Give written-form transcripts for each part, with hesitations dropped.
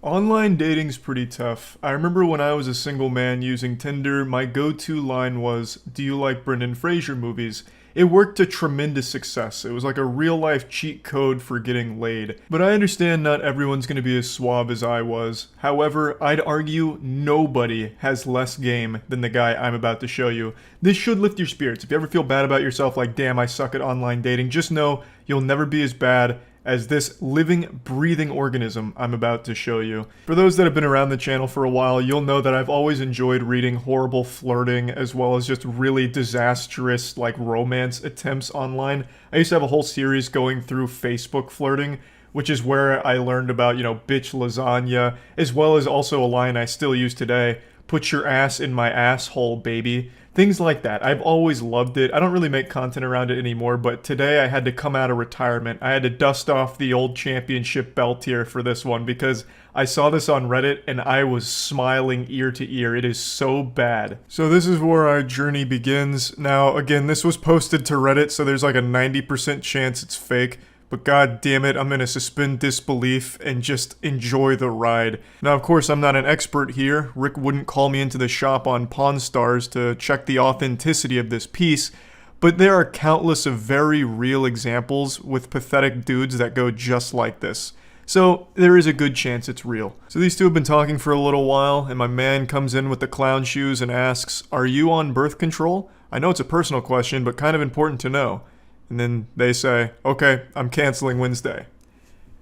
Online dating's pretty tough. I remember when I was a single man using Tinder, my go-to line was, "Do you like Brendan Fraser movies?" It worked to tremendous success. It was like a real-life cheat code for getting laid. But I understand not everyone's gonna be as suave as I was. However, I'd argue nobody has less game than the guy I'm about to show you. This should lift your spirits. If you ever feel bad about yourself, like, damn, I suck at online dating, just know you'll never be as bad as this living, breathing organism I'm about to show you. For those that have been around the channel for a while, you'll know that I've always enjoyed reading horrible flirting as well as just really disastrous, like, romance attempts online. I used to have a whole series going through Facebook flirting, which is where I learned about, bitch lasagna, as well as also a line I still use today, "Put your ass in my asshole, baby." Things like that. I've always loved it. I don't really make content around it anymore, but today I had to come out of retirement. I had to dust off the old championship belt here for this one because I saw this on Reddit and I was smiling ear to ear. It is so bad. So this is where our journey begins. Now, again, this was posted to Reddit, so there's like a 90% chance it's fake. But god damn it, I'm gonna suspend disbelief and just enjoy the ride. Now, of course, I'm not an expert here. Rick wouldn't call me into the shop on Pawn Stars to check the authenticity of this piece, but there are countless of very real examples with pathetic dudes that go just like this. So, there is a good chance it's real. So these two have been talking for a little while, and my man comes in with the clown shoes and asks, "Are you on birth control?" I know it's a personal question, but kind of important to know. And then they say, "Okay, I'm canceling Wednesday."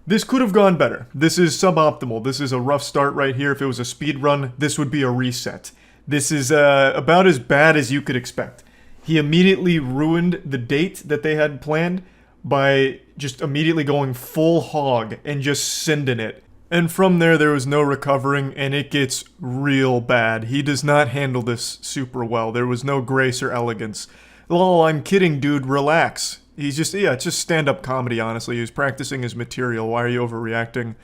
This could have gone better. This is suboptimal. This is a rough start right here. If it was a speed run, this would be a reset. This is about as bad as you could expect. He immediately ruined the date that they had planned by just immediately going full hog and just sending it. And from there was no recovering, and it gets real bad. He does not handle this super well. There was no grace or elegance. "Lol, I'm kidding, dude, relax." He's just, it's just stand-up comedy, honestly. He was practicing his material. Why are you overreacting?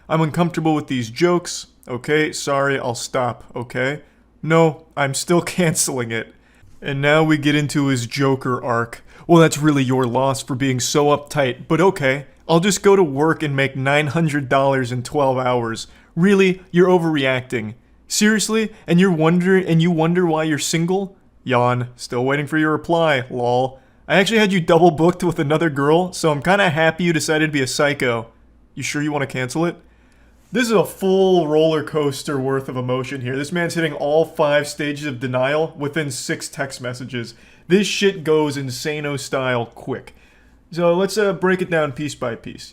"I'm uncomfortable with these jokes." "Okay, sorry, I'll stop." "Okay." "No, I'm still canceling it." And now we get into his Joker arc. "Well, that's really your loss for being so uptight, but okay. I'll just go to work and make $900 in 12 hours. Really? You're overreacting. Seriously? And you wonder why you're single? Yawn. Still waiting for your reply, lol. I actually had you double booked with another girl, so I'm kinda happy you decided to be a psycho. You sure you want to cancel it?" This is a full roller coaster worth of emotion here. This man's hitting all 5 stages of denial within 6 text messages. This shit goes insano style quick. So let's break it down piece by piece.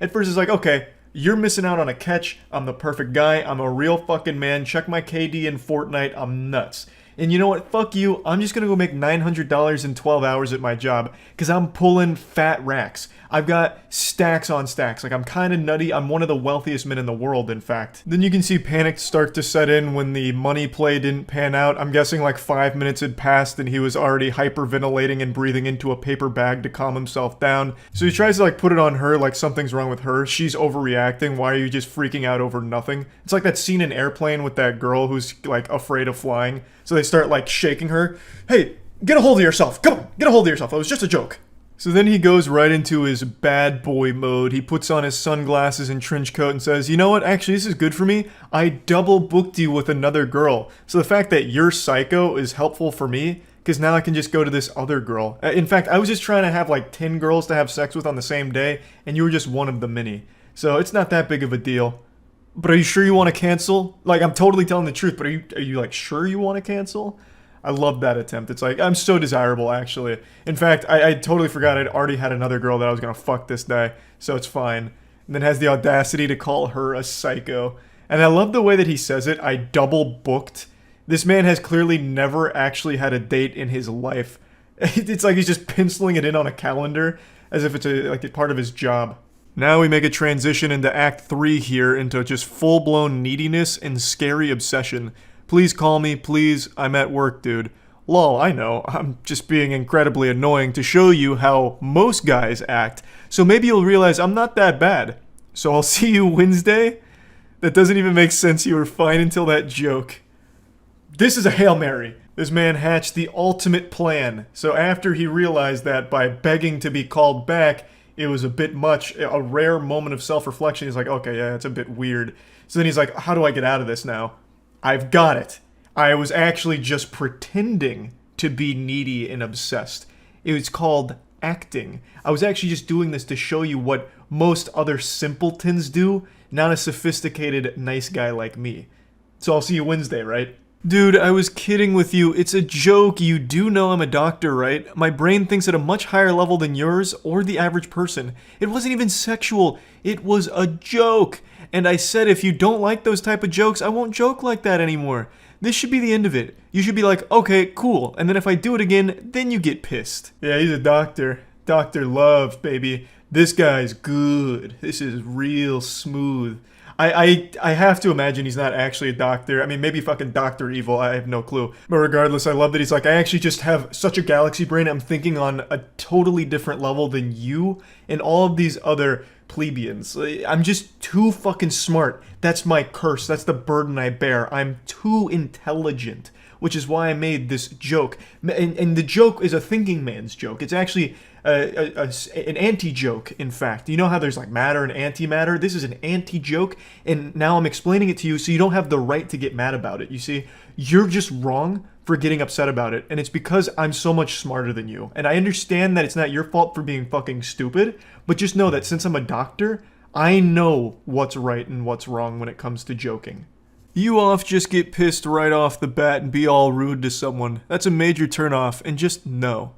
At first it's like, okay, you're missing out on a catch. I'm the perfect guy. I'm a real fucking man. Check my KD in Fortnite. I'm nuts. And you know what? Fuck you. I'm just gonna go make $900 in 12 hours at my job because I'm pulling fat racks. I've got stacks on stacks. Like, I'm kind of nutty. I'm one of the wealthiest men in the world, in fact. Then you can see panic start to set in when the money play didn't pan out. I'm guessing like 5 minutes had passed and he was already hyperventilating and breathing into a paper bag to calm himself down. So he tries to like put it on her like something's wrong with her. She's overreacting. Why are you just freaking out over nothing? It's like that scene in Airplane with that girl who's like afraid of flying. So they start like shaking her. "Hey, get a hold of yourself. Come on, get a hold of yourself. It was just a joke." So then he goes right into his bad boy mode. He puts on his sunglasses and trench coat and says, "You know what? Actually, this is good for me. I double booked you with another girl. So the fact that you're psycho is helpful for me because now I can just go to this other girl. In fact, I was just trying to have like 10 girls to have sex with on the same day, and you were just one of the many. So it's not that big of a deal. But are you sure you want to cancel? Like, I'm totally telling the truth, but are you like sure you want to cancel?" I love that attempt. It's like, I'm so desirable, actually. In fact, I totally forgot I'd already had another girl that I was gonna fuck this day, so it's fine. And then has the audacity to call her a psycho. And I love the way that he says it, "I double booked." This man has clearly never actually had a date in his life. It's like he's just penciling it in on a calendar, as if it's like a part of his job. Now we make a transition into Act 3 here, into just full-blown neediness and scary obsession. "Please call me, please. I'm at work, dude." Lol, I know. I'm just being incredibly annoying to show you how most guys act. So maybe you'll realize I'm not that bad. "So I'll see you Wednesday?" That doesn't even make sense. You were fine until that joke. This is a Hail Mary. This man hatched the ultimate plan. So after he realized that by begging to be called back, it was a bit much, a rare moment of self-reflection, he's like, okay, yeah, it's a bit weird. So then he's like, how do I get out of this now? I've got it. I was actually just pretending to be needy and obsessed. It was called acting. I was actually just doing this to show you what most other simpletons do, not a sophisticated, nice guy like me. So I'll see you Wednesday, right? Dude, I was kidding with you. It's a joke. You do know I'm a doctor, right? My brain thinks at a much higher level than yours or the average person. It wasn't even sexual. It was a joke. And I said if you don't like those type of jokes, I won't joke like that anymore. This should be the end of it. You should be like, okay, cool. And then if I do it again, then you get pissed. Yeah, he's a doctor. Dr. Love, baby. This guy's good. This is real smooth. I have to imagine he's not actually a doctor. I mean, maybe fucking Dr. Evil. I have no clue. But regardless, I love that he's like, I actually just have such a galaxy brain. I'm thinking on a totally different level than you and all of these other plebeians. I'm just too fucking smart. That's my curse. That's the burden I bear. I'm too intelligent, which is why I made this joke. And the joke is a thinking man's joke. It's actually an anti-joke, in fact. You know how there's like matter and antimatter? This is an anti-joke, and now I'm explaining it to you so you don't have the right to get mad about it. You see, you're just wrong for getting upset about it, and it's because I'm so much smarter than you. And I understand that it's not your fault for being fucking stupid, but just know that since I'm a doctor, I know what's right and what's wrong when it comes to joking. You off just get pissed right off the bat and be all rude to someone. That's a major turnoff, and just know.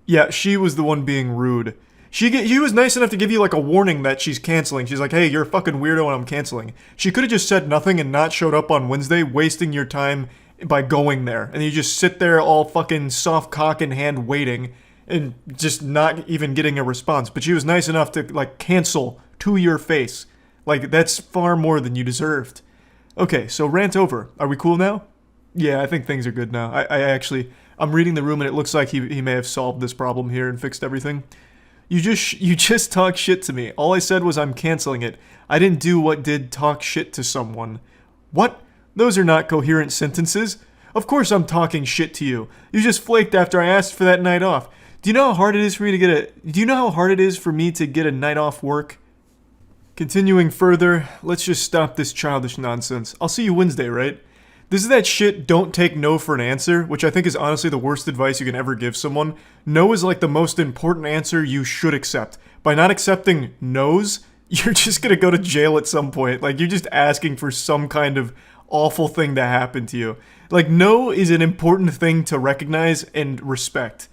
Yeah, she was the one being rude. She was nice enough to give you like a warning that she's canceling. She's like, hey, you're a fucking weirdo and I'm canceling. She could have just said nothing and not showed up on Wednesday, wasting your time by going there. And you just sit there all fucking soft cock in hand waiting and just not even getting a response. But she was nice enough to like cancel to your face. Like, that's far more than you deserved. Okay, so rant over. Are we cool now? Yeah, I think things are good now. I'm reading the room and it looks like he may have solved this problem here and fixed everything. You just talk shit to me. All I said was I'm canceling it. I didn't do what did talk shit to someone. What? Those are not coherent sentences. Of course I'm talking shit to you. You just flaked after I asked for that night off. Do you know how hard it is for me to get a night off work? Continuing further, let's just stop this childish nonsense. I'll see you Wednesday, right? This is that shit, don't take no for an answer, which I think is honestly the worst advice you can ever give someone. No is like the most important answer you should accept. By not accepting no's, you're just gonna go to jail at some point. Like, you're just asking for some kind of awful thing to happen to you. Like, no is an important thing to recognize and respect.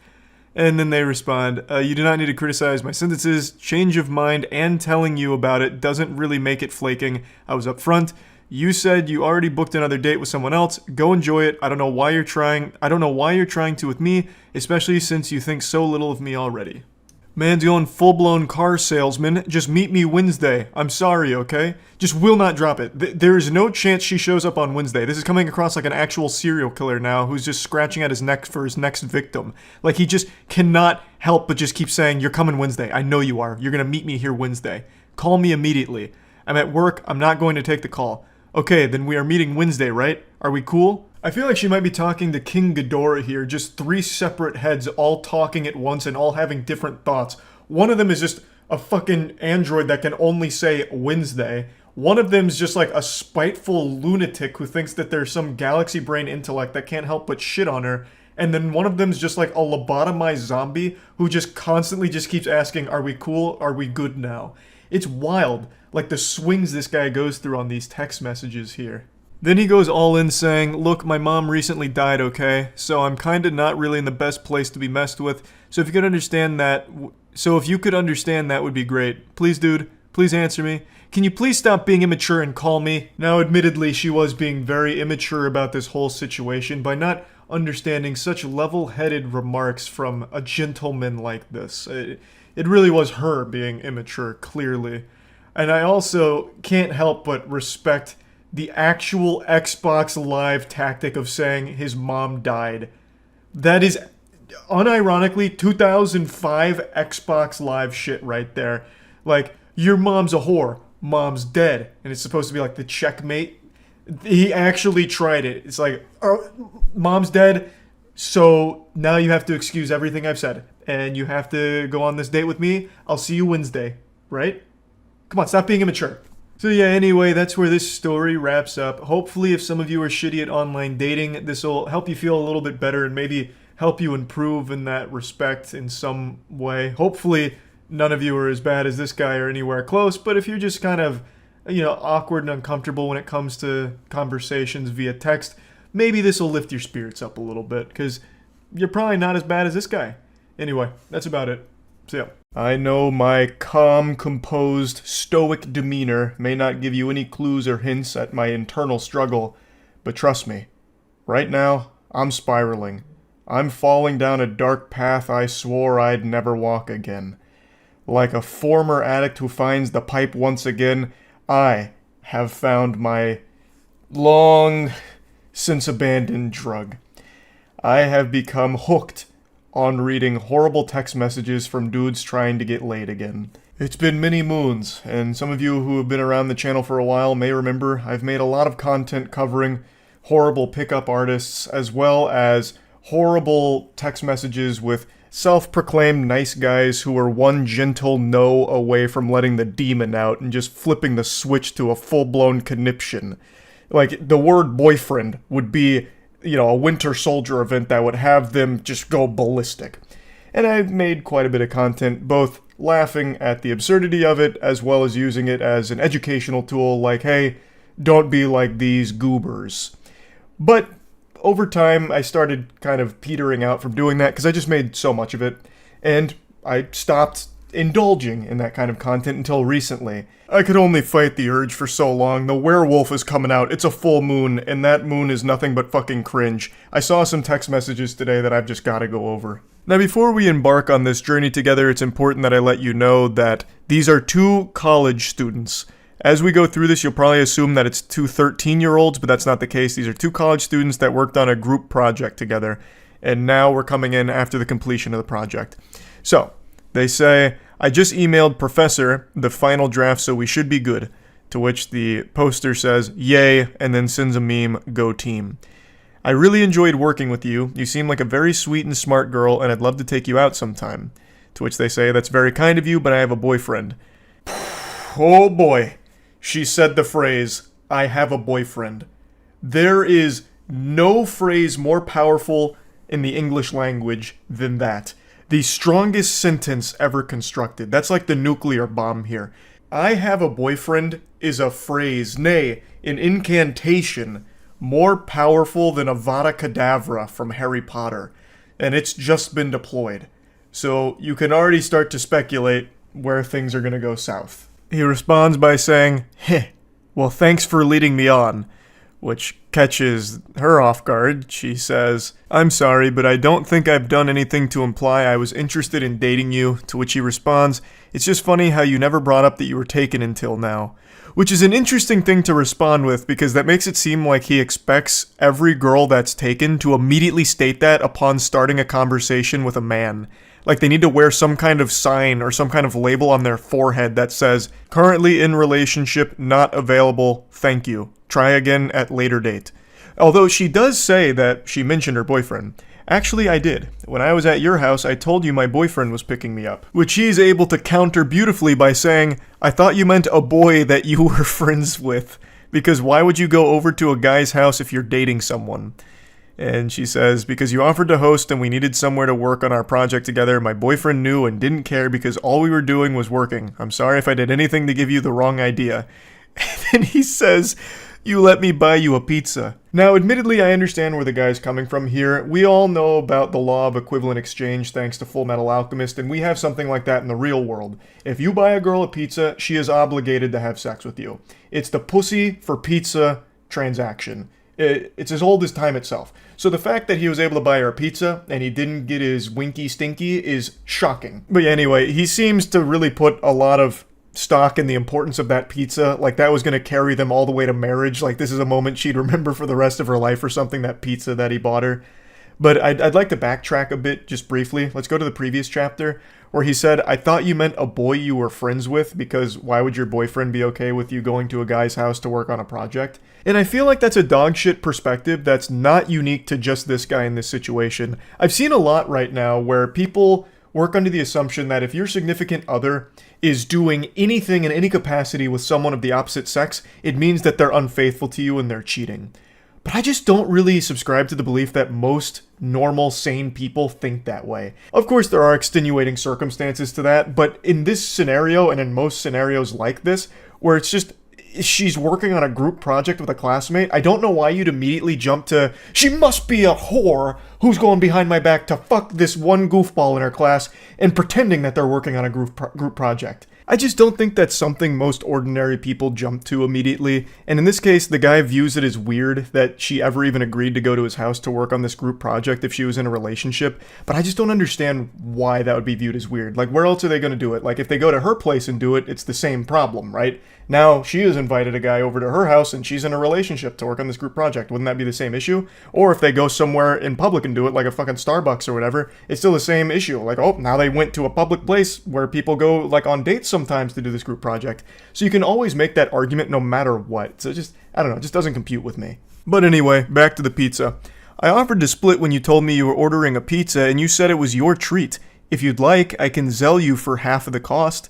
And then they respond, you do not need to criticize my sentences. Change of mind and telling you about it doesn't really make it flaking. I was upfront. You said you already booked another date with someone else. Go enjoy it. I don't know why you're trying to with me, especially since you think so little of me already. Man's going full-blown car salesman. Just meet me Wednesday. I'm sorry, okay? Just will not drop it. There is no chance she shows up on Wednesday. This is coming across like an actual serial killer now who's just scratching at his neck for his next victim. Like, he just cannot help but just keep saying, you're coming Wednesday. I know you are. You're gonna meet me here Wednesday. Call me immediately. I'm at work. I'm not going to take the call. Okay, then we are meeting Wednesday, right? Are we cool? I feel like she might be talking to King Ghidorah here, just three separate heads all talking at once and all having different thoughts. One of them is just a fucking android that can only say Wednesday. One of them's just like a spiteful lunatic who thinks that there's some galaxy brain intellect that can't help but shit on her. And then one of them's just like a lobotomized zombie who just constantly just keeps asking, are we cool? Are we good now? It's wild, like the swings this guy goes through on these text messages here. Then he goes all in saying, look, my mom recently died, okay? So I'm kinda not really in the best place to be messed with. So if you could understand that would be great. Please, dude, please answer me. Can you please stop being immature and call me? Now, admittedly, she was being very immature about this whole situation by not understanding such level-headed remarks from a gentleman like this. It really was her being immature, clearly. And I also can't help but respect the actual Xbox Live tactic of saying his mom died. That is unironically 2005 Xbox Live shit right there. Like, your mom's a whore, mom's dead. And it's supposed to be like the checkmate. He actually tried it. It's like, oh, mom's dead, so now you have to excuse everything I've said. And you have to go on this date with me. I'll see you Wednesday, right? Come on, stop being immature. So yeah, anyway, that's where this story wraps up. Hopefully, if some of you are shitty at online dating, this will help you feel a little bit better and maybe help you improve in that respect in some way. Hopefully, none of you are as bad as this guy or anywhere close, but if you're just kind of, awkward and uncomfortable when it comes to conversations via text, maybe this will lift your spirits up a little bit, because you're probably not as bad as this guy. Anyway, that's about it. So yeah. I know my calm, composed, stoic demeanor may not give you any clues or hints at my internal struggle, but trust me, right now, I'm spiraling. I'm falling down a dark path I swore I'd never walk again. Like a former addict who finds the pipe once again, I have found my long since abandoned drug. I have become hooked on reading horrible text messages from dudes trying to get laid again. It's been many moons, and some of you who have been around the channel for a while may remember I've made a lot of content covering horrible pickup artists, as well as horrible text messages with self-proclaimed nice guys who are one gentle no away from letting the demon out and just flipping the switch to a full-blown conniption. Like, the word boyfriend would be a Winter Soldier event that would have them just go ballistic. And I've made quite a bit of content, both laughing at the absurdity of it, as well as using it as an educational tool, like, hey, don't be like these goobers. But over time, I started kind of petering out from doing that, because I just made so much of it, and I stopped indulging in that kind of content until recently. I could only fight the urge for so long. The werewolf is coming out. It's a full moon, and that moon is nothing but fucking cringe. I saw some text messages today that I've just got to go over. Now, before we embark on this journey together, it's important that I let you know that these are two college students. As we go through this, you'll probably assume that it's two 13-year-olds, but that's not the case. These are two college students that worked on a group project together, and now we're coming in after the completion of the project. So, they say, I just emailed Professor the final draft, so we should be good. To which the poster says, yay, and then sends a meme, go team. I really enjoyed working with you. You seem like a very sweet and smart girl, and I'd love to take you out sometime. To which they say, that's very kind of you, but I have a boyfriend. Oh boy. She said the phrase, I have a boyfriend. There is no phrase more powerful in the English language than that. The strongest sentence ever constructed. That's like the nuclear bomb here. I have a boyfriend is a phrase, nay, an incantation, more powerful than Avada Kedavra from Harry Potter. And it's just been deployed. So you can already start to speculate where things are going to go south. He responds by saying, heh, well thanks for leading me on. Which catches her off guard. She says, I'm sorry, but I don't think I've done anything to imply I was interested in dating you, to which he responds, it's just funny how you never brought up that you were taken until now. Which is an interesting thing to respond with, because that makes it seem like he expects every girl that's taken to immediately state that upon starting a conversation with a man. Like they need to wear some kind of sign or some kind of label on their forehead that says, currently in relationship, not available, thank you. Try again at later date. Although she does say that she mentioned her boyfriend. Actually, I did. When I was at your house, I told you my boyfriend was picking me up. Which he's able to counter beautifully by saying, I thought you meant a boy that you were friends with. Because why would you go over to a guy's house if you're dating someone? And she says, because you offered to host and we needed somewhere to work on our project together, my boyfriend knew and didn't care because all we were doing was working. I'm sorry if I did anything to give you the wrong idea. And then he says, you let me buy you a pizza. Now, admittedly, I understand where the guy's coming from here. We all know about the law of equivalent exchange thanks to Full Metal Alchemist, and we have something like that in the real world. If you buy a girl a pizza, she is obligated to have sex with you. It's the pussy for pizza transaction. It's as old as time itself. So the fact that he was able to buy her a pizza and he didn't get his winky stinky is shocking. But anyway, he seems to really put a lot of stock in the importance of that pizza, like that was going to carry them all the way to marriage, like this is a moment she'd remember for the rest of her life or something, that pizza that he bought her. But I'd like to backtrack a bit, just briefly. Let's go to the previous chapter, where he said, I thought you meant a boy you were friends with, because why would your boyfriend be okay with you going to a guy's house to work on a project? And I feel like that's a dogshit perspective that's not unique to just this guy in this situation. I've seen a lot right now where people work under the assumption that if your significant other is doing anything in any capacity with someone of the opposite sex, it means that they're unfaithful to you and they're cheating. But I just don't really subscribe to the belief that most normal, sane people think that way. Of course, there are extenuating circumstances to that, but in this scenario, and in most scenarios like this, where it's just she's working on a group project with a classmate, I don't know why you'd immediately jump to, she must be a whore who's going behind my back to fuck this one goofball in her class and pretending that they're working on a group project. I just don't think that's something most ordinary people jump to immediately, and in this case, the guy views it as weird that she ever even agreed to go to his house to work on this group project if she was in a relationship, but I just don't understand why that would be viewed as weird. Like, where else are they going to do it? Like, if they go to her place and do it, it's the same problem, right? Now, she has invited a guy over to her house and she's in a relationship to work on this group project. Wouldn't that be the same issue? Or if they go somewhere in public and do it, like a fucking Starbucks or whatever, it's still the same issue. Like, oh, now they went to a public place where people go, like, on dates sometimes to do this group project. So you can always make that argument no matter what. So just, I don't know, it just doesn't compute with me. But anyway, back to the pizza. I offered to split when you told me you were ordering a pizza and you said it was your treat. If you'd like, I can sell you for half of the cost.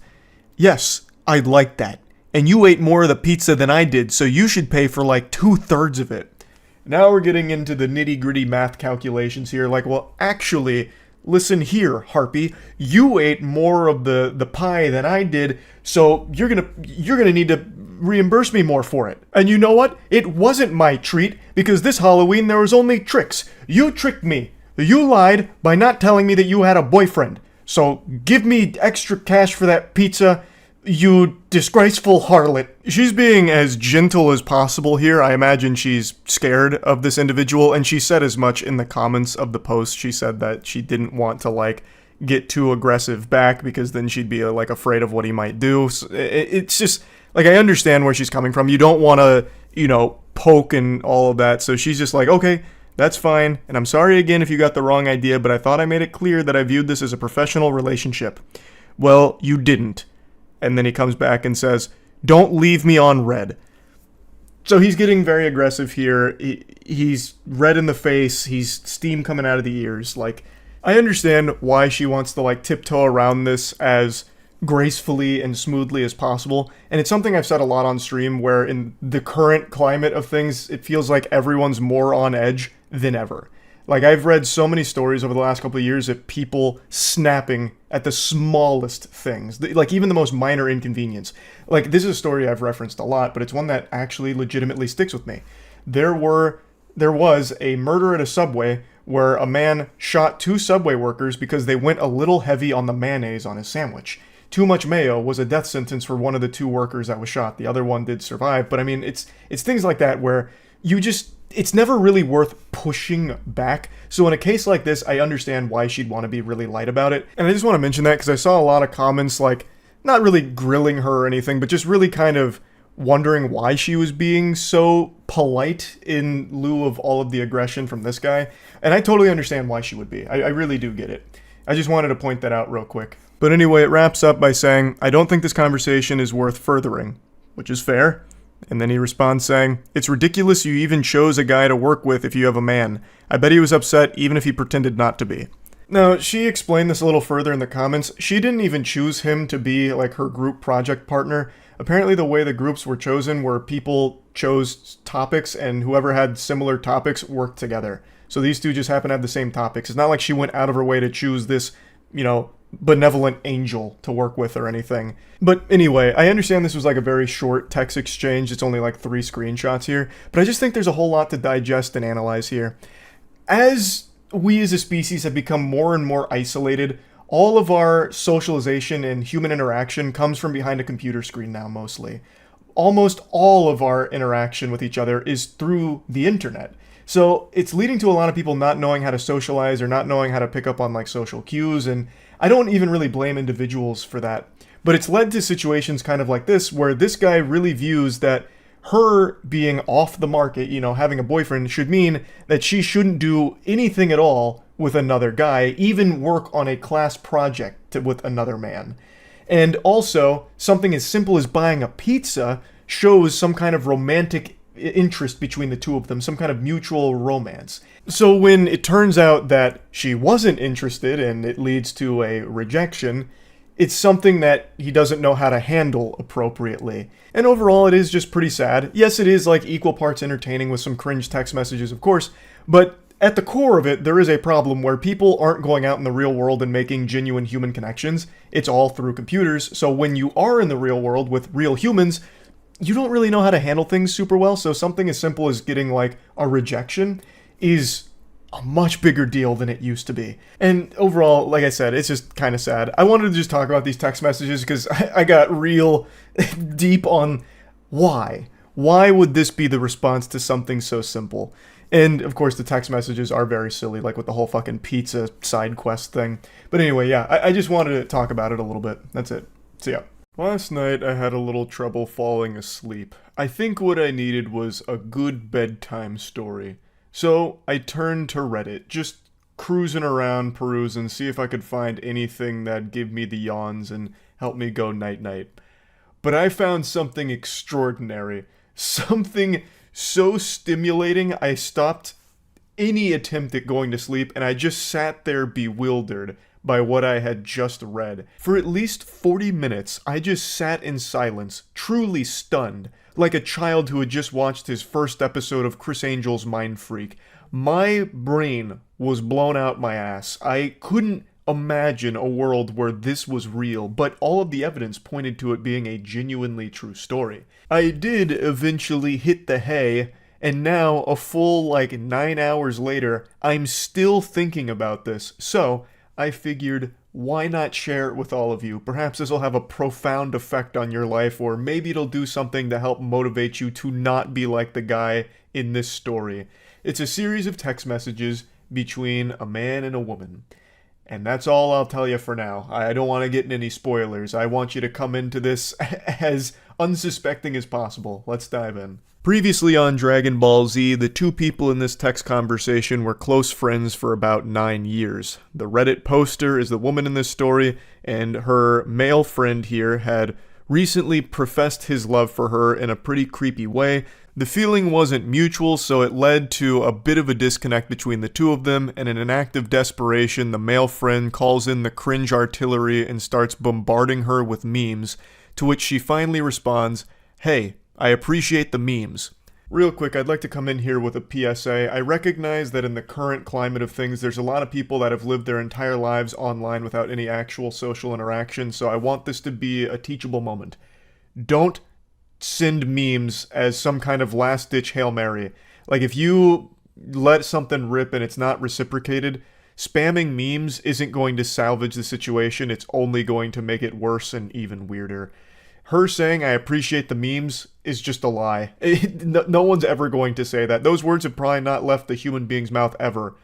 Yes, I'd like that. And you ate more of the pizza than I did, so you should pay for like 2/3 of it. Now we're getting into the nitty-gritty math calculations here. Like, well, actually, listen here, Harpy. You ate more of the pie than I did, so you're gonna need to reimburse me more for it. And you know what? It wasn't my treat, because this Halloween there was only tricks. You tricked me. You lied by not telling me that you had a boyfriend. So give me extra cash for that pizza, you disgraceful harlot. She's being as gentle as possible here. I imagine she's scared of this individual, and she said as much in the comments of the post. She said that she didn't want to, like, get too aggressive back because then she'd be, like, afraid of what he might do. So it's just, like, I understand where she's coming from. You don't want to, you know, poke and all of that. So she's just like, okay, that's fine. And I'm sorry again if you got the wrong idea, but I thought I made it clear that I viewed this as a professional relationship. Well, you didn't. And then he comes back and says, don't leave me on red. So he's getting very aggressive here. He's red in the face. He's steam coming out of the ears. Like, I understand why she wants to, like, tiptoe around this as gracefully and smoothly as possible. And it's something I've said a lot on stream, where in the current climate of things, it feels like everyone's more on edge than ever. Like, I've read so many stories over the last couple of years of people snapping at the smallest things, like even the most minor inconvenience. Like, this is a story I've referenced a lot, but it's one that actually legitimately sticks with me. There was a murder at a Subway where a man shot 2 Subway workers because they went a little heavy on the mayonnaise on his sandwich. Too much mayo was a death sentence for one of the 2 workers that was shot. The other one did survive, but I mean, it's things like that where it's never really worth pushing back. So in a case like this, I understand why she'd want to be really light about it. And I just want to mention that because I saw a lot of comments, like, not really grilling her or anything, but just really kind of wondering why she was being so polite in lieu of all of the aggression from this guy. And I totally understand why she would be. I really do get it. I just wanted to point that out real quick. But anyway, it wraps up by saying, I don't think this conversation is worth furthering, which is fair. And then he responds saying, it's ridiculous you even chose a guy to work with if you have a man. I bet he was upset even if he pretended not to be. Now, she explained this a little further in the comments. She didn't even choose him to be, like, her group project partner. Apparently the way the groups were chosen were people chose topics and whoever had similar topics worked together. So these 2 just happen to have the same topics. It's not like she went out of her way to choose this, you know, benevolent angel to work with or anything. But anyway, I understand this was like a very short text exchange. It's only like 3 screenshots here, but I just think there's a whole lot to digest and analyze here. As we as a species have become more and more isolated, all of our socialization and human interaction comes from behind a computer screen now, mostly. Almost all of our interaction with each other is through the internet. So it's leading to a lot of people not knowing how to socialize or not knowing how to pick up on, like, social cues, and I don't even really blame individuals for that. But it's led to situations kind of like this, where this guy really views that her being off the market, you know, having a boyfriend, should mean that she shouldn't do anything at all with another guy, even work on a class project with another man. And also, something as simple as buying a pizza shows some kind of romantic interest between the two of them, some kind of mutual romance. So when it turns out that she wasn't interested and it leads to a rejection, it's something that he doesn't know how to handle appropriately. And overall, it is just pretty sad. Yes, it is like equal parts entertaining with some cringe text messages, of course, but at the core of it, there is a problem where people aren't going out in the real world and making genuine human connections. It's all through computers. So when you are in the real world with real humans, you don't really know how to handle things super well. So something as simple as getting like a rejection is a much bigger deal than it used to be. And overall, like I said, it's just kind of sad. I wanted to just talk about these text messages because I got real deep on why. Why would this be the response to something so simple? And, of course, the text messages are very silly, like with the whole fucking pizza side quest thing. But anyway, yeah, I just wanted to talk about it a little bit. That's it. So, yeah. Last night, I had a little trouble falling asleep. I think what I needed was a good bedtime story. So, I turned to Reddit, just cruising around, perusing, see if I could find anything that'd give me the yawns and help me go night-night. But I found something extraordinary. Something so stimulating, I stopped any attempt at going to sleep, and I just sat there bewildered by what I had just read. For at least 40 minutes, I just sat in silence, truly stunned, like a child who had just watched his first episode of Chris Angel's Mind Freak. My brain was blown out my ass. I couldn't imagine a world where this was real, but all of the evidence pointed to it being a genuinely true story. I did eventually hit the hay, and now, a full 9 hours later, I'm still thinking about this, so I figured, why not share it with all of you? Perhaps this will have a profound effect on your life, or maybe it'll do something to help motivate you to not be like the guy in this story. It's a series of text messages between a man and a woman. And that's all I'll tell you for now. I don't want to get in any spoilers. I want you to come into this as unsuspecting as possible. Let's dive in. Previously on Dragon Ball Z, the two people in this text conversation were close friends for about 9 years. The Reddit poster is the woman in this story, and her male friend here had recently professed his love for her in a pretty creepy way. The feeling wasn't mutual, so it led to a bit of a disconnect between the two of them, and in an act of desperation, the male friend calls in the cringe artillery and starts bombarding her with memes, to which she finally responds, "Hey, I appreciate the memes." Real quick, I'd like to come in here with a PSA. I recognize that in the current climate of things, there's a lot of people that have lived their entire lives online without any actual social interaction, so I want this to be a teachable moment. Don't send memes as some kind of last-ditch Hail Mary. Like, if you let something rip and it's not reciprocated, spamming memes isn't going to salvage the situation. It's only going to make it worse and even weirder. Her saying, "I appreciate the memes," is just a lie. No one's ever going to say that. Those words have probably not left the human being's mouth ever.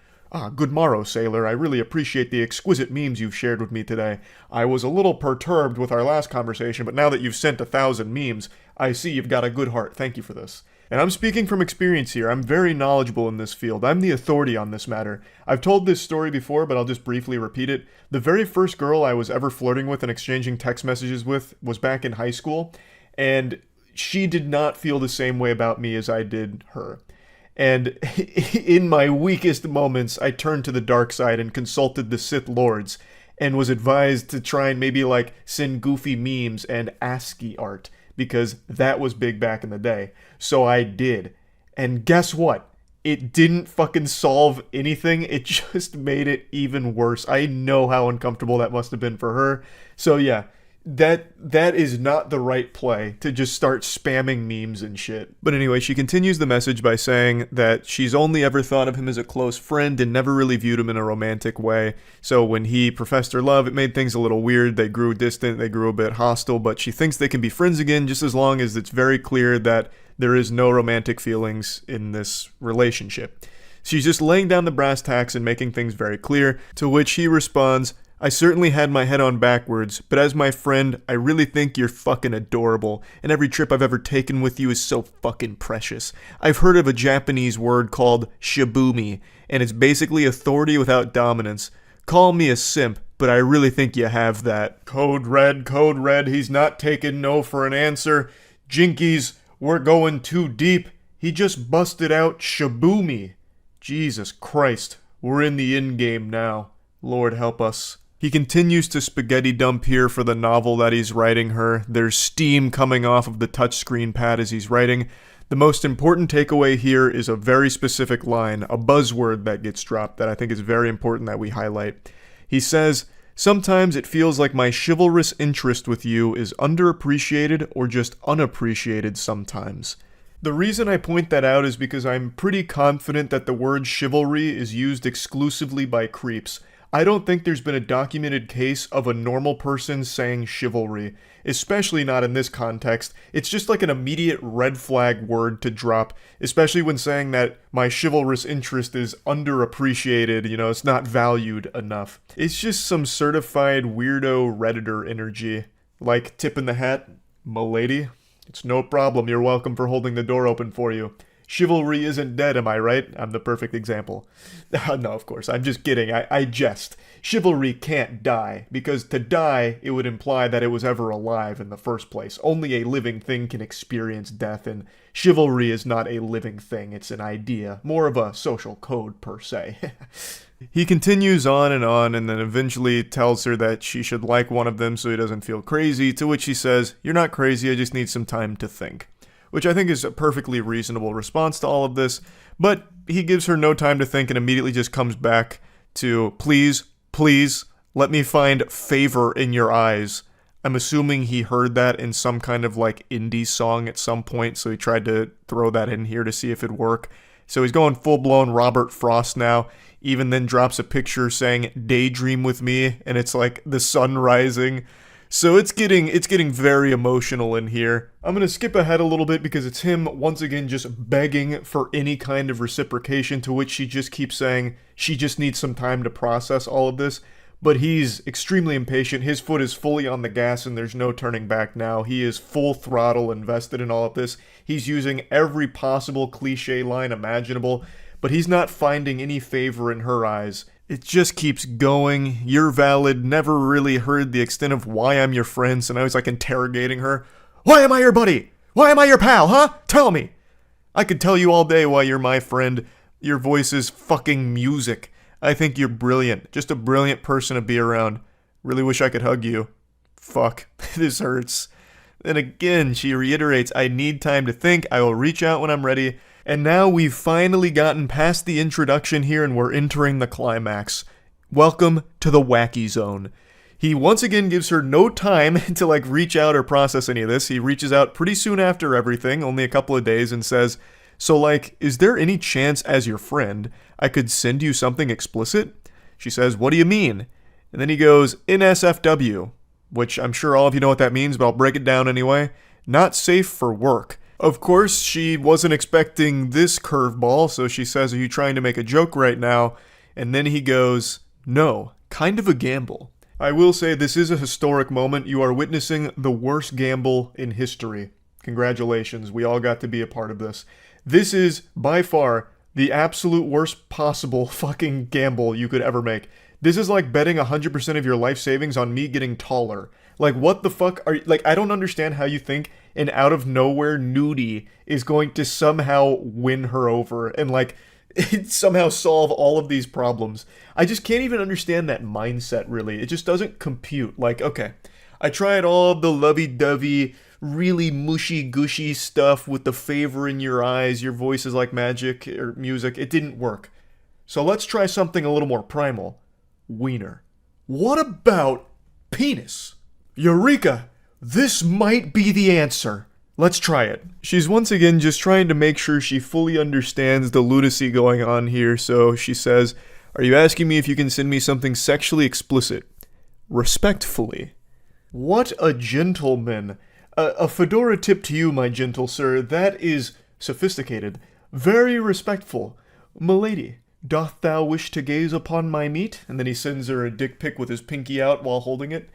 Good morrow, sailor. I really appreciate the exquisite memes you've shared with me today. I was a little perturbed with our last conversation, but now that you've sent 1,000 memes, I see you've got a good heart. Thank you for this. And I'm speaking from experience here. I'm very knowledgeable in this field. I'm the authority on this matter. I've told this story before, but I'll just briefly repeat it. The very first girl I was ever flirting with and exchanging text messages with was back in high school, and she did not feel the same way about me as I did her. And in my weakest moments, I turned to the dark side and consulted the Sith Lords, and was advised to try and maybe send goofy memes and ASCII art, because that was big back in the day. So I did. And guess what? It didn't fucking solve anything. It just made it even worse. I know how uncomfortable that must have been for her. So yeah, that is not the right play, to just start spamming memes and shit. But anyway, she continues the message by saying that she's only ever thought of him as a close friend and never really viewed him in a romantic way. So when he professed her love, it made things a little weird. They grew distant, they grew a bit hostile, but she thinks they can be friends again just as long as it's very clear that there is no romantic feelings in this relationship. She's just laying down the brass tacks and making things very clear, to which he responds, "I certainly had my head on backwards, but as my friend, I really think you're fucking adorable, and every trip I've ever taken with you is so fucking precious. I've heard of a Japanese word called shibumi, and it's basically authority without dominance. Call me a simp, but I really think you have that." Code red, he's not taking no for an answer. Jinkies, we're going too deep He just busted out Shaboomy. Jesus Christ, we're in the in-game now. Lord help us. He continues to spaghetti dump here for the novel that he's writing her. There's steam coming off of the touchscreen pad as he's writing. The most important takeaway here is a very specific line, a buzzword that gets dropped that I think is very important that we highlight. He says, "Sometimes it feels like my chivalrous interest with you is underappreciated or just unappreciated sometimes." The reason I point that out is because I'm pretty confident that the word chivalry is used exclusively by creeps. I don't think there's been a documented case of a normal person saying chivalry, especially not in this context. It's just like an immediate red flag word to drop, especially when saying that my chivalrous interest is underappreciated, it's not valued enough. It's just some certified weirdo Redditor energy. Like, tip in the hat, m'lady. It's no problem, you're welcome for holding the door open for you. Chivalry isn't dead, am I right? I'm the perfect example. No, of course, I'm just kidding. I jest. Chivalry can't die, because to die, it would imply that it was ever alive in the first place. Only a living thing can experience death, and chivalry is not a living thing. It's an idea, more of a social code, per se. He continues on, and then eventually tells her that she should like one of them so he doesn't feel crazy, to which she says, "You're not crazy, I just need some time to think." Which I think is a perfectly reasonable response to all of this, but he gives her no time to think and immediately just comes back to, please, let me find favor in your eyes. I'm assuming he heard that in some kind of like indie song at some point, so he tried to throw that in here to see if it'd work. So he's going full-blown Robert Frost now, even then drops a picture saying, "Daydream with me," and it's like the sun rising. So it's getting very emotional in here. I'm going to skip ahead a little bit because it's him once again just begging for any kind of reciprocation, to which she just keeps saying she just needs some time to process all of this. But he's extremely impatient. His foot is fully on the gas and there's no turning back now. He is full throttle invested in all of this. He's using every possible cliche line imaginable, but he's not finding any favor in her eyes. It just keeps going. You're valid. Never really heard the extent of why I'm your friend, so now he's like interrogating her. Why am I your buddy? Why am I your pal, huh? Tell me. I could tell you all day why you're my friend. Your voice is fucking music. I think you're brilliant. Just a brilliant person to be around. Really wish I could hug you. Fuck. This hurts. Then again, she reiterates, I need time to think. I will reach out when I'm ready. And now we've finally gotten past the introduction here and we're entering the climax. Welcome to the wacky zone. He once again gives her no time to reach out or process any of this. He reaches out pretty soon after everything, only a couple of days, and says, so is there any chance as your friend I could send you something explicit? She says, what do you mean? And then he goes, NSFW, which I'm sure all of you know what that means, but I'll break it down anyway. Not safe for work. Of course, she wasn't expecting this curveball, so she says, are you trying to make a joke right now? And then he goes, no, kind of a gamble. I will say this is a historic moment. You are witnessing the worst gamble in history. Congratulations, we all got to be a part of this. This is, by far, the absolute worst possible fucking gamble you could ever make. This is like betting 100% of your life savings on me getting taller. What the fuck are you, I don't understand how you think an out-of-nowhere nudie is going to somehow win her over and, somehow solve all of these problems. I just can't even understand that mindset, really. It just doesn't compute. Okay, I tried all the lovey-dovey, really mushy-gushy stuff with the favor in your eyes, your voice is like magic or music. It didn't work. So let's try something a little more primal. Wiener. What about penis? Eureka! This might be the answer. Let's try it. She's once again just trying to make sure she fully understands the lunacy going on here, so she says, are you asking me if you can send me something sexually explicit? Respectfully. What a gentleman. A fedora tip to you, my gentle sir. That is sophisticated. Very respectful. Milady, doth thou wish to gaze upon my meat? And then he sends her a dick pic with his pinky out while holding it.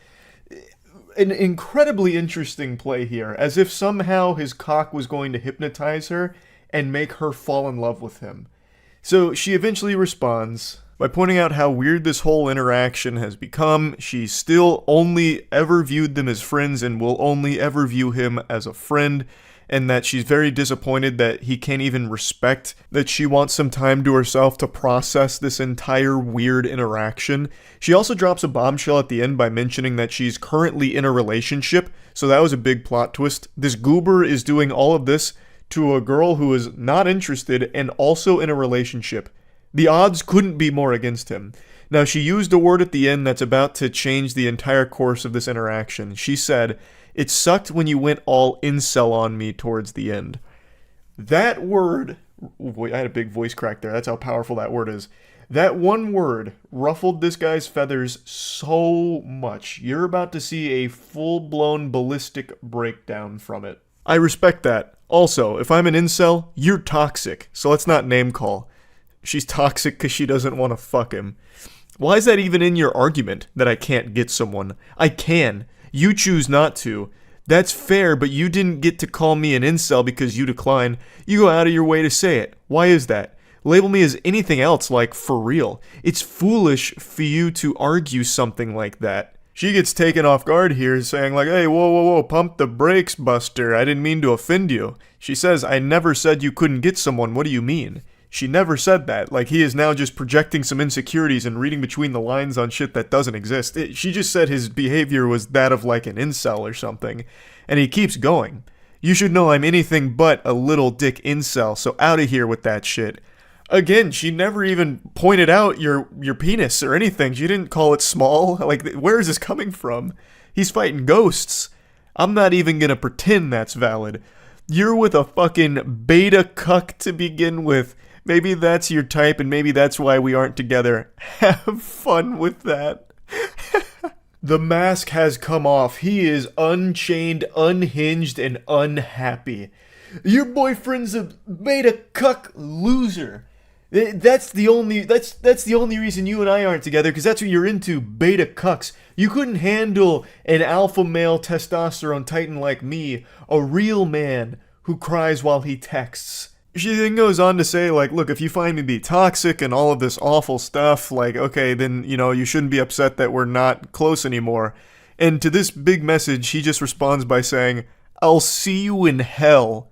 An incredibly interesting play here, as if somehow his cock was going to hypnotize her and make her fall in love with him. So she eventually responds by pointing out how weird this whole interaction has become. She still only ever viewed them as friends and will only ever view him as a friend. and that she's very disappointed that he can't even respect that she wants some time to herself to process this entire weird interaction. She also drops a bombshell at the end by mentioning that she's currently in a relationship, so that was a big plot twist. This goober is doing all of this to a girl who is not interested and also in a relationship. The odds couldn't be more against him. Now, she used a word at the end that's about to change the entire course of this interaction. She said, "It sucked when you went all incel on me towards the end." That word, I had a big voice crack there. That's how powerful that word is. That one word ruffled this guy's feathers so much. You're about to see a full-blown ballistic breakdown from it. I respect that. Also, if I'm an incel, you're toxic, so let's not name call. She's toxic because she doesn't want to fuck him. Why is that even in your argument, that I can't get someone? I can. You choose not to. That's fair, but you didn't get to call me an incel because you decline. You go out of your way to say it. Why is that? Label me as anything else like for real. It's foolish for you to argue something like that. She gets taken off guard here, saying like, "Hey, whoa, pump the brakes, Buster. I didn't mean to offend you." She says, "I never said you couldn't get someone. What do you mean?" She never said that. Like, he is now just projecting some insecurities and reading between the lines on shit that doesn't exist. She just said his behavior was that of like an incel or something. And he keeps going. "You should know I'm anything but a little dick incel, so out of here with that shit." Again, she never even pointed out your penis or anything. She didn't call it small. Like, where is this coming from? He's fighting ghosts. I'm not even gonna pretend that's valid. You're with a fucking beta cuck to begin with. Maybe that's your type, and maybe that's why we aren't together. Have fun with that. The mask has come off. He is unchained, unhinged, and unhappy. Your boyfriend's a beta cuck loser. That's the only reason you and I aren't together, because that's what you're into, beta cucks. You couldn't handle an alpha male testosterone titan like me, a real man who cries while he texts. She then goes on to say, like, look, if you find me to be toxic and all of this awful stuff, like, okay, then, you know, you shouldn't be upset that we're not close anymore. And to this big message, he just responds by saying, "I'll see you in hell."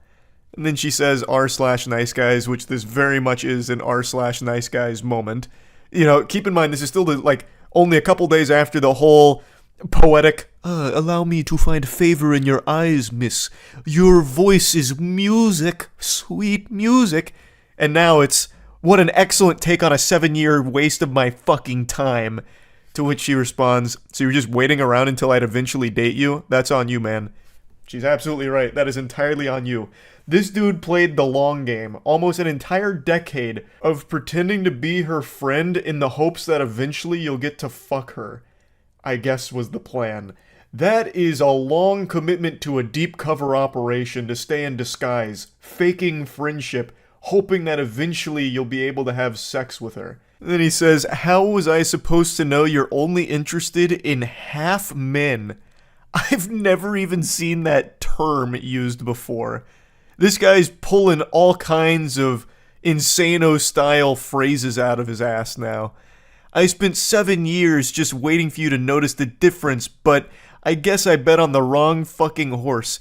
And then she says r/nice guys, which this very much is an r/nice guys moment. You know, keep in mind, this is still like only a couple days after the whole poetic, "Allow me to find favor in your eyes, miss. Your voice is music, sweet music." And now it's, "What an excellent take on a 7-year waste of my fucking time." To which she responds, "So you're just waiting around until I'd eventually date you? That's on you, man." She's absolutely right. That is entirely on you. This dude played the long game, almost an entire decade of pretending to be her friend in the hopes that eventually you'll get to fuck her. I guess was the plan. That is a long commitment to a deep cover operation to stay in disguise, faking friendship, hoping that eventually you'll be able to have sex with her. And then he says, "How was I supposed to know you're only interested in half men?" I've never even seen that term used before. This guy's pulling all kinds of Insano-style phrases out of his ass now. "I spent 7 years just waiting for you to notice the difference, but I guess I bet on the wrong fucking horse."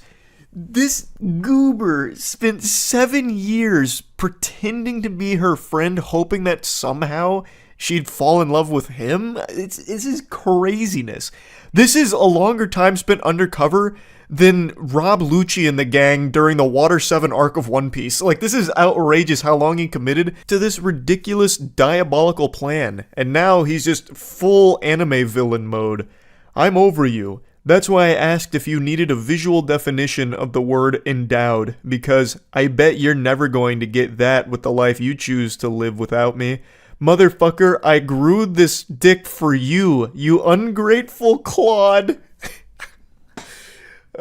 This goober spent 7 years pretending to be her friend, hoping that somehow she'd fall in love with him? This is craziness. This is a longer time spent undercover than Rob Lucci and the gang during the Water 7 arc of One Piece. Like, this is outrageous how long he committed to this ridiculous, diabolical plan. And now he's just full anime villain mode. I'm over you. That's why I asked if you needed a visual definition of the word endowed, because I bet you're never going to get that with the life you choose to live without me. Motherfucker, I grew this dick for you, you ungrateful clod.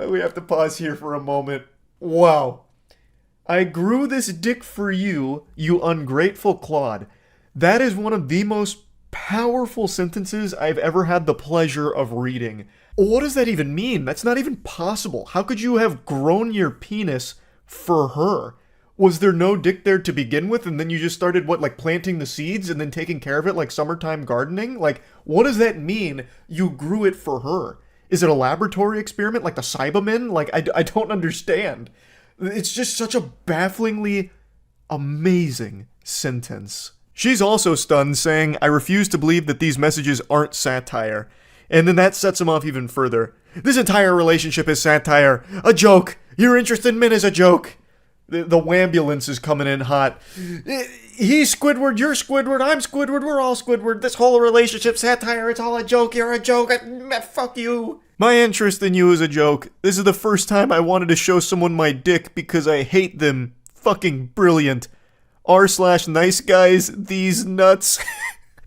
We have to pause here for a moment. Wow. I grew this dick for you, you ungrateful clod. That is one of the most powerful sentences I've ever had the pleasure of reading. What does that even mean? That's not even possible. How could you have grown your penis for her? Was there no dick there to begin with, and then you just started, like planting the seeds and then taking care of it like summertime gardening? Like, what does that mean, you grew it for her? Is it a laboratory experiment like the Cybermen? Like, I don't understand. It's just such a bafflingly amazing sentence. She's also stunned, saying, I refuse to believe that these messages aren't satire. And then that sets him off even further. This entire relationship is satire. A joke. Your interest in men is a joke. The wambulance is coming in hot. He's Squidward, you're Squidward, I'm Squidward, we're all Squidward. This whole relationship satire, it's all a joke, you're a joke. Fuck you. My interest in you is a joke. This is the first time I wanted to show someone my dick because I hate them. Fucking brilliant. r/nice guys, these nuts.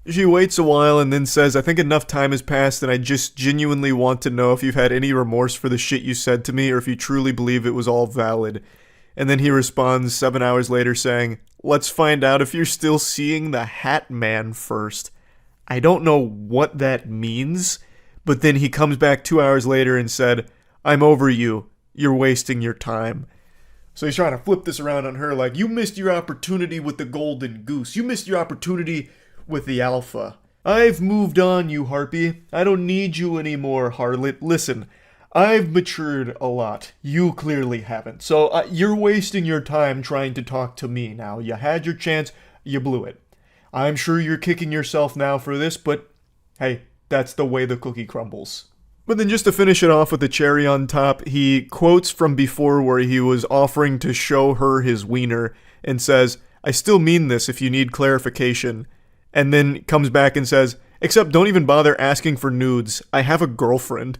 She waits a while and then says, I think enough time has passed and I just genuinely want to know if you've had any remorse for the shit you said to me or if you truly believe it was all valid. And then he responds 7 hours later saying, let's find out if you're still seeing the Hat Man first. I don't know what that means, but then he comes back 2 hours later and said, I'm over you. You're wasting your time. So he's trying to flip this around on her like, you missed your opportunity with the golden goose. You missed your opportunity with the alpha. I've moved on, you harpy. I don't need you anymore, harlot. Listen, I've matured a lot. You clearly haven't. So you're wasting your time trying to talk to me now. You had your chance, you blew it. I'm sure you're kicking yourself now for this, but hey, that's the way the cookie crumbles. But then just to finish it off with the cherry on top, he quotes from before where he was offering to show her his wiener and says, I still mean this if you need clarification. And then comes back and says, except don't even bother asking for nudes. I have a girlfriend.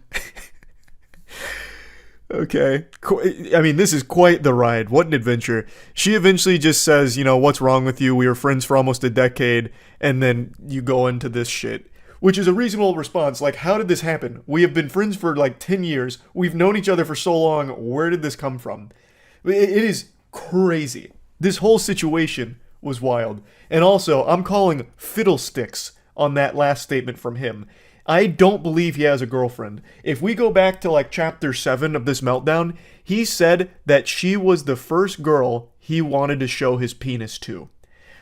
Okay. I mean, this is quite the ride. What an adventure. She eventually just says, what's wrong with you? We were friends for almost a decade. And then you go into this shit. Which is a reasonable response. Like, how did this happen? We have been friends for like 10 years. We've known each other for so long. Where did this come from? It is crazy. This whole situation was wild. And also, I'm calling fiddlesticks on that last statement from him. I don't believe he has a girlfriend. If we go back to like chapter 7 of this meltdown, he said that she was the first girl he wanted to show his penis to.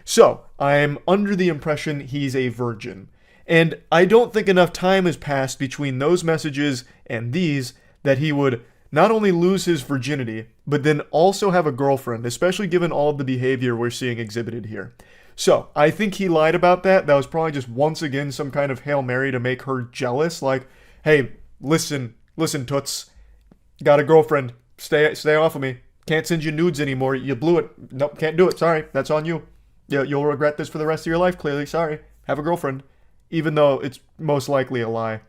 So, I'm under the impression he's a virgin. And I don't think enough time has passed between those messages and these that he would not only lose his virginity, but then also have a girlfriend, especially given all of the behavior we're seeing exhibited here. So, I think he lied about that. That was probably just once again some kind of Hail Mary to make her jealous. Like, hey, listen, Toots. Got a girlfriend. Stay off of me. Can't send you nudes anymore. You blew it. Nope, can't do it. Sorry. That's on you. Yeah, you'll regret this for the rest of your life, clearly. Sorry. Have a girlfriend. Even though it's most likely a lie.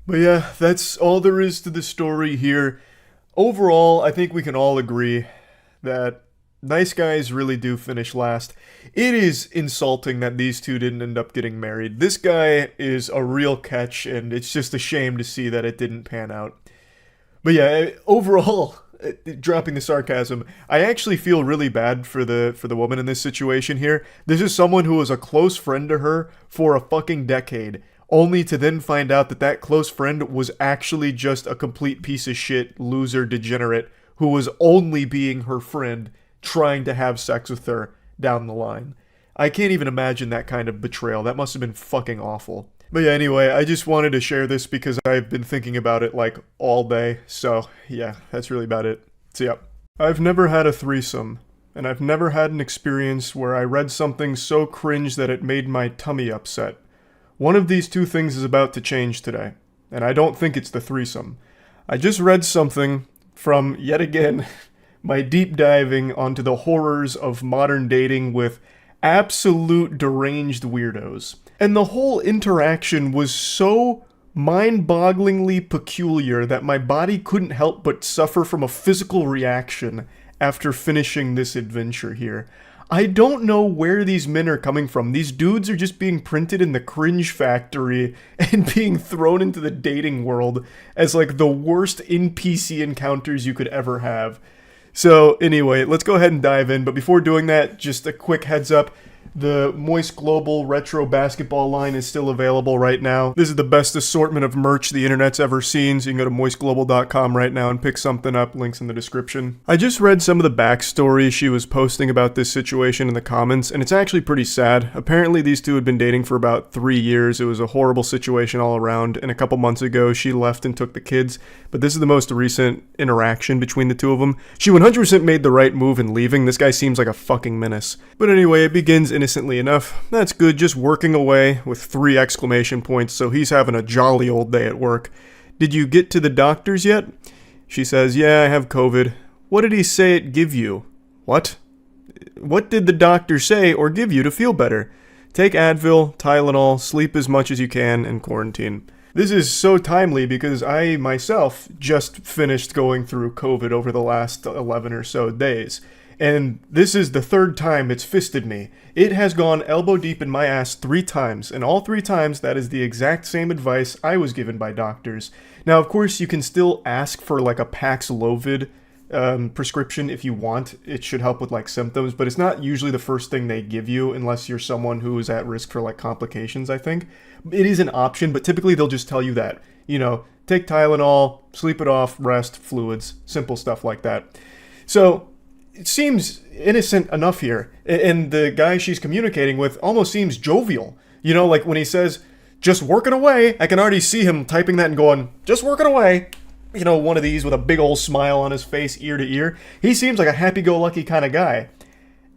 But yeah, that's all there is to the story here. Overall, I think we can all agree that nice guys really do finish last. It is insulting that these two didn't end up getting married. This guy is a real catch, and it's just a shame to see that it didn't pan out. But yeah, overall, dropping the sarcasm, I actually feel really bad for the woman in this situation here. This is someone who was a close friend to her for a fucking decade, only to then find out that that close friend was actually just a complete piece of shit, loser, degenerate, who was only being her friend, trying to have sex with her down the line. I can't even imagine that kind of betrayal. That must have been fucking awful. But yeah, anyway, I just wanted to share this because I've been thinking about it like all day. So yeah, that's really about it. So yeah. I've never had a threesome, and I've never had an experience where I read something so cringe that it made my tummy upset. One of these two things is about to change today, and I don't think it's the threesome. I just read something from, yet again, my deep diving onto the horrors of modern dating with absolute deranged weirdos. And the whole interaction was so mind-bogglingly peculiar that my body couldn't help but suffer from a physical reaction after finishing this adventure here. I don't know where these men are coming from. These dudes are just being printed in the Cringe factory and being thrown into the dating world as like the worst NPC encounters you could ever have. So anyway, let's go ahead and dive in. But before doing that, just a quick heads up. The Moist Global Retro Basketball line is still available right now. This is the best assortment of merch the internet's ever seen, so you can go to moistglobal.com right now and pick something up. Links in the description. I just read some of the backstory she was posting about this situation in the comments, and it's actually pretty sad. Apparently these two had been dating for about 3 years. It was a horrible situation all around, and a couple months ago she left and took the kids, but this is the most recent interaction between the two of them. She 100% made the right move in leaving. This guy seems like a fucking menace. But anyway, it begins innocently enough. That's good, just working away with 3 exclamation points, so he's having a jolly old day at work. Did you get to the doctors yet? She says, yeah, I have COVID. What did he say it give you? What? What did the doctor say or give you to feel better? Take Advil, Tylenol, sleep as much as you can, and quarantine. This is so timely because I myself just finished going through COVID over the last 11 or so days. And this is the 3rd time it's fisted me. It has gone elbow deep in my ass 3 times, and all 3 times that is the exact same advice I was given by doctors. Now, of course, you can still ask for like a Paxlovid prescription if you want. It should help with like symptoms, but it's not usually the first thing they give you unless you're someone who is at risk for like complications, I think. It is an option, but typically they'll just tell you that, you know, take Tylenol, sleep it off, rest, fluids, simple stuff like that. So it seems innocent enough here, and the guy she's communicating with almost seems jovial. You know, like when he says, just working away, I can already see him typing that and going, just working away. You know, one of these with a big old smile on his face, ear to ear. He seems like a happy-go-lucky kind of guy.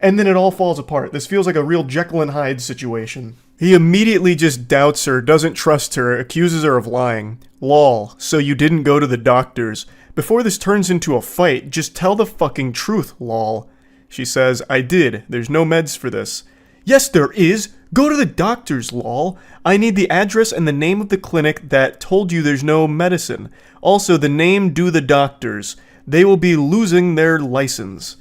And then it all falls apart. This feels like a real Jekyll and Hyde situation. He immediately just doubts her, doesn't trust her, accuses her of lying. Lol, so you didn't go to the doctors. Before this turns into a fight, just tell the fucking truth, lol. She says, I did. There's no meds for this. Yes, there is. Go to the doctors, lol. I need the address and the name of the clinic that told you there's no medicine. Also, the name do the doctors. They will be losing their license.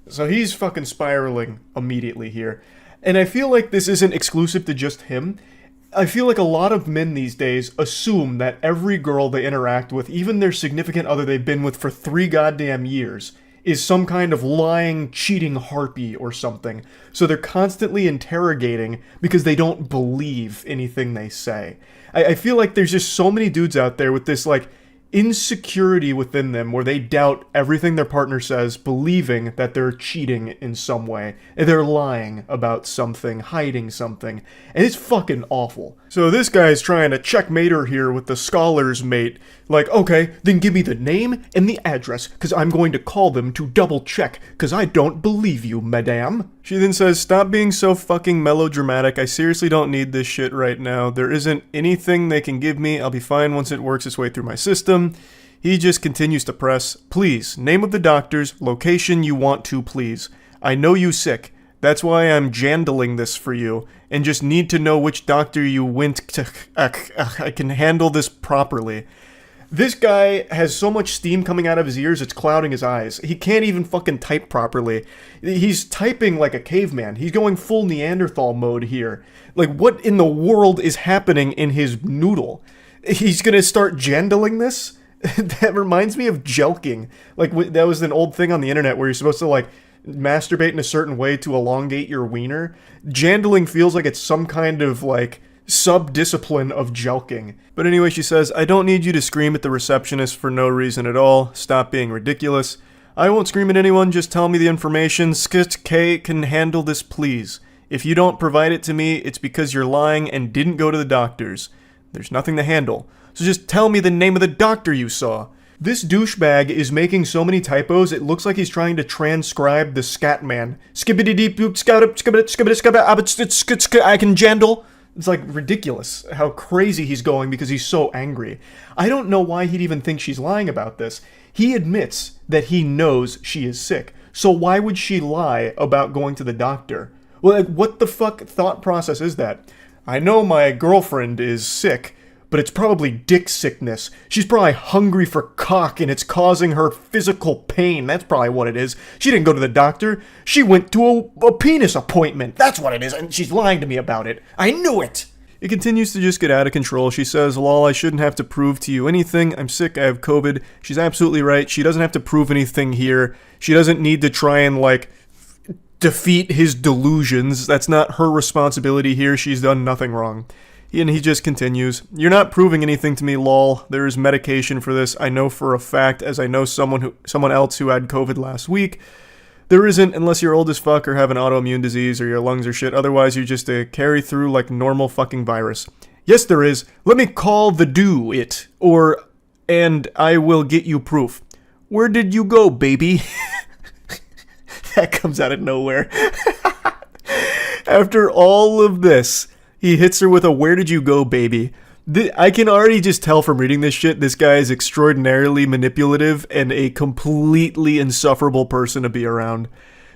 So he's fucking spiraling immediately here. And I feel like this isn't exclusive to just him. I feel like a lot of men these days assume that every girl they interact with, even their significant other they've been with for 3 goddamn years, is some kind of lying, cheating harpy or something. So they're constantly interrogating because they don't believe anything they say. I feel like there's just so many dudes out there with this, like, insecurity within them where they doubt everything their partner says, believing that they're cheating in some way. And they're lying about something, hiding something. And it's fucking awful. So this guy's trying to checkmate her here with the scholar's mate. Like, okay, then give me the name and the address, because I'm going to call them to double check, because I don't believe you, madame. She then says, stop being so fucking melodramatic. I seriously don't need this shit right now. There isn't anything they can give me. I'll be fine once it works its way through my system. He just continues to press, please, name of the doctors, location you want to, please. I know you sick. That's why I'm jandling this for you, and just need to know which doctor you went to. I can handle this properly. This guy has so much steam coming out of his ears, it's clouding his eyes. He can't even fucking type properly. He's typing like a caveman. He's going full Neanderthal mode here. Like, what in the world is happening in his noodle? He's gonna start jandling this? That reminds me of jelking. Like, that was an old thing on the internet where you're supposed to, like, masturbate in a certain way to elongate your wiener. Jandling feels like it's some kind of, like, sub-discipline of jelking. But anyway, she says, I don't need you to scream at the receptionist for no reason at all. Stop being ridiculous. I won't scream at anyone, just tell me the information. K can handle this, please. If you don't provide it to me, it's because you're lying and didn't go to the doctors. There's nothing to handle. So just tell me the name of the doctor you saw. This douchebag is making so many typos, it looks like he's trying to transcribe the Scatman. I can jandle. It's like ridiculous how crazy he's going because he's so angry. I don't know why he'd even think she's lying about this. He admits that he knows she is sick. So why would she lie about going to the doctor? Well, like, what the fuck thought process is that? I know my girlfriend is sick, but it's probably dick sickness. She's probably hungry for cock and it's causing her physical pain. That's probably what it is. She didn't go to the doctor. She went to a penis appointment. That's what it is, and she's lying to me about it. I knew it! It continues to just get out of control. She says, lol, I shouldn't have to prove to you anything. I'm sick, I have COVID. She's absolutely right. She doesn't have to prove anything here. She doesn't need to try and, like, defeat his delusions. That's not her responsibility here. She's done nothing wrong. And he just continues, "You're not proving anything to me, lol. There is medication for this. I know for a fact, as I know someone else who had COVID last week. There isn't, unless you're old as fuck or have an autoimmune disease or your lungs are shit. Otherwise, you just carry through like normal fucking virus. Yes, there is. Let me call the do it. And I will get you proof. Where did you go, baby?" That comes out of nowhere. After all of this, he hits her with a "where did you go, baby?" I can already just tell from reading this shit, this guy is extraordinarily manipulative and a completely insufferable person to be around.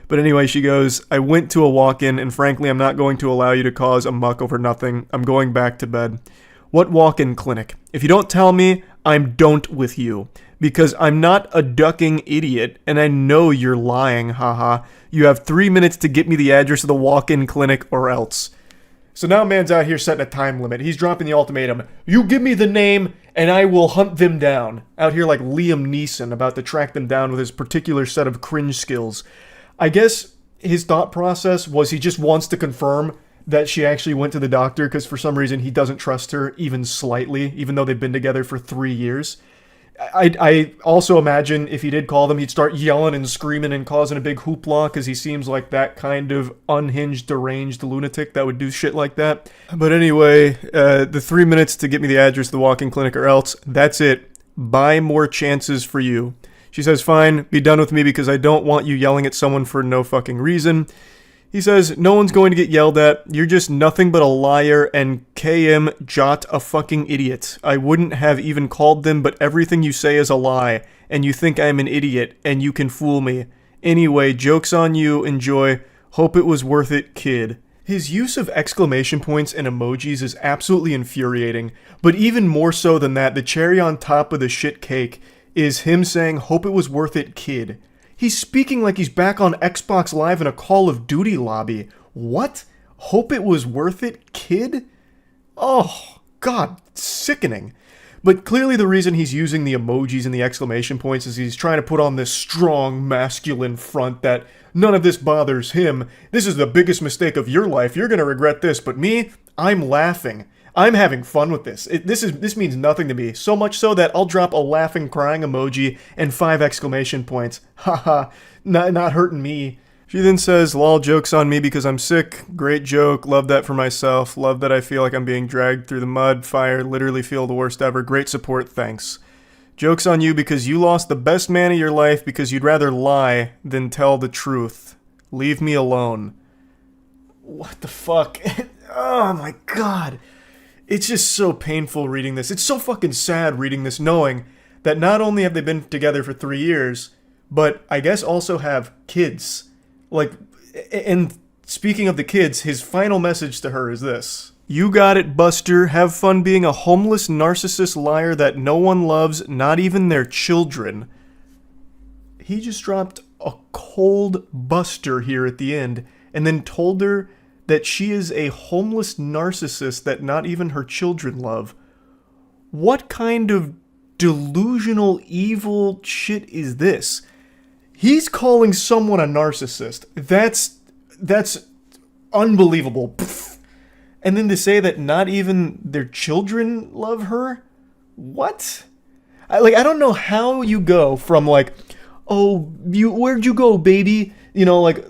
But anyway, she goes, "I went to a walk-in, and frankly, I'm not going to allow you to cause a muck over nothing. I'm going back to bed." "What walk-in clinic? If you don't tell me, I'm don't with you. Because I'm not a ducking idiot, and I know you're lying, haha. You have 3 minutes to get me the address of the walk-in clinic or else." So now man's out here setting a time limit. He's dropping the ultimatum. "You give me the name, and I will hunt them down." Out here like Liam Neeson, about to track them down with his particular set of cringe skills. I guess his thought process was he just wants to confirm that she actually went to the doctor, because for some reason he doesn't trust her even slightly, even though they've been together for 3 years. I also imagine if he did call them, he'd start yelling and screaming and causing a big hoopla, because he seems like that kind of unhinged, deranged lunatic that would do shit like that. But anyway, the 3 minutes to get me the address of the walk-in clinic or else, that's it. Buy more chances for you. She says, "Fine, be done with me because I don't want you yelling at someone for no fucking reason." He says, "No one's going to get yelled at. You're just nothing but a liar and KM Jot a fucking idiot. I wouldn't have even called them, but everything you say is a lie, and you think I'm an idiot, and you can fool me. Anyway, joke's on you. Enjoy. Hope it was worth it, kid." His use of exclamation points and emojis is absolutely infuriating, but even more so than that, the cherry on top of the shit cake is him saying, "Hope it was worth it, kid." He's speaking like he's back on Xbox Live in a Call of Duty lobby. What? Hope it was worth it, kid? Oh, God, sickening. But clearly the reason he's using the emojis and the exclamation points is he's trying to put on this strong, masculine front that none of this bothers him. This is the biggest mistake of your life. You're going to regret this. But me, I'm laughing. I'm having fun with this. This means nothing to me. So much so that I'll drop a laughing, crying emoji and 5 exclamation points. Haha, not hurting me. She then says, "Lol, joke's on me because I'm sick. Great joke. Love that for myself. Love that I feel like I'm being dragged through the mud, fire, literally feel the worst ever. Great support, thanks. Joke's on you because you lost the best man of your life because you'd rather lie than tell the truth. Leave me alone." What the fuck? Oh my God. It's just so painful reading this. It's so fucking sad reading this, knowing that not only have they been together for 3 years, but I guess also have kids. Like, and speaking of the kids, his final message to her is this. "You got it, Buster. Have fun being a homeless narcissist liar that no one loves, not even their children." He just dropped a cold Buster here at the end, and then told her that she is a homeless narcissist that not even her children love. What kind of delusional, evil shit is this? He's calling someone a narcissist. That's unbelievable. Pfft. And then to say that not even their children love her? What? I don't know how you go from like, "Oh, where'd you go, baby?" You know, like,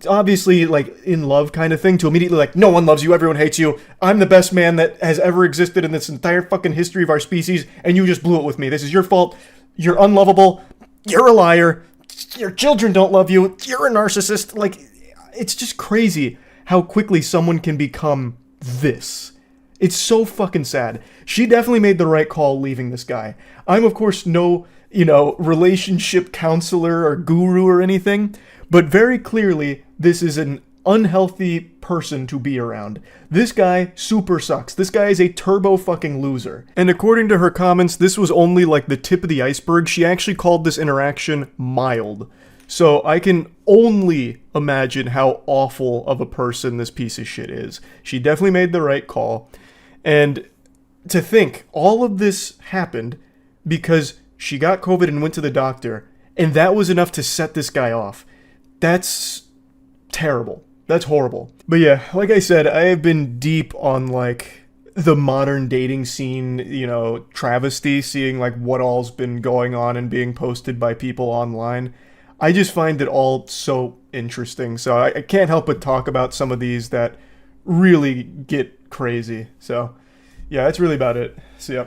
obviously, like, in love kind of thing, to immediately, like, "No one loves you, everyone hates you, I'm the best man that has ever existed in this entire fucking history of our species, and you just blew it with me. This is your fault. You're unlovable. You're a liar. Your children don't love you. You're a narcissist." Like, it's just crazy how quickly someone can become this. It's so fucking sad. She definitely made the right call leaving this guy. I'm, of course, no, relationship counselor or guru or anything, but very clearly, this is an unhealthy person to be around. This guy super sucks. This guy is a turbo fucking loser. And according to her comments, this was only like the tip of the iceberg. She actually called this interaction mild. So I can only imagine how awful of a person this piece of shit is. She definitely made the right call. And to think all of this happened because she got COVID and went to the doctor, and that was enough to set this guy off. That's terrible. That's horrible. But yeah, like I said, I have been deep on like the modern dating scene, travesty, seeing like what all's been going on and being posted by people online. I just find it all so interesting. So I can't help but talk about some of these that really get crazy. So yeah, that's really about it. So yeah.